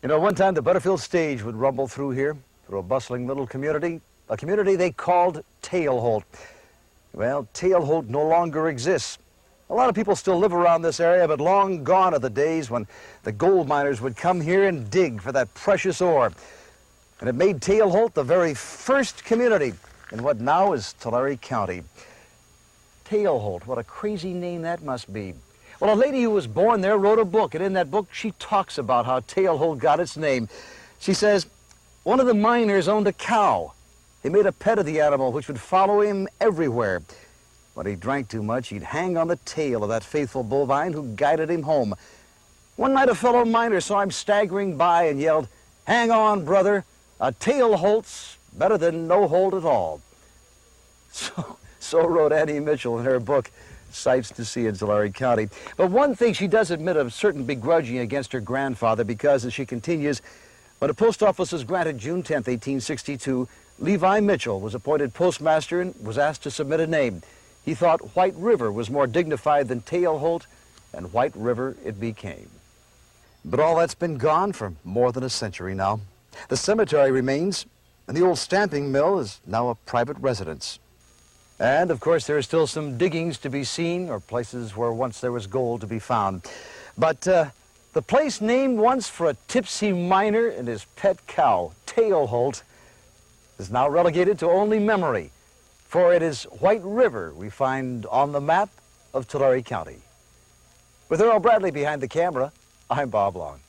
You know, one time the Butterfield stage would rumble through here, through a bustling little community, a community they called Tailholt. Well, Tailholt no longer exists. A lot of people still live around this area, but long gone are the days when the gold miners would come here and dig for that precious ore. And it made Tailholt the very first community in what now is Tulare County. Tailholt, what a crazy name that must be. Well, a lady who was born there wrote a book, and in that book she talks about how Tailholt got its name. She says, one of the miners owned a cow. He made a pet of the animal which would follow him everywhere. When he drank too much, he'd hang on the tail of that faithful bovine who guided him home. One night a fellow miner saw him staggering by and yelled, "Hang on, brother, a Tailholt's better than no hold at all." So wrote Annie Mitchell in her book, Sights to See in Tulare County. But one thing she does admit of certain begrudging against her grandfather because, as she continues, when the post office was granted June 10th, 1862, Levi Mitchell was appointed postmaster and was asked to submit a name. He thought White River was more dignified than Tailholt, and White River it became. But all that's been gone for more than a century now. The cemetery remains, and the old stamping mill is now a private residence. And, of course, there are still some diggings to be seen, or places where once there was gold to be found. But the place named once for a tipsy miner and his pet cow, Tailholt, is now relegated to only memory, for it is White River we find on the map of Tulare County. With Earl Bradley behind the camera, I'm Bob Long.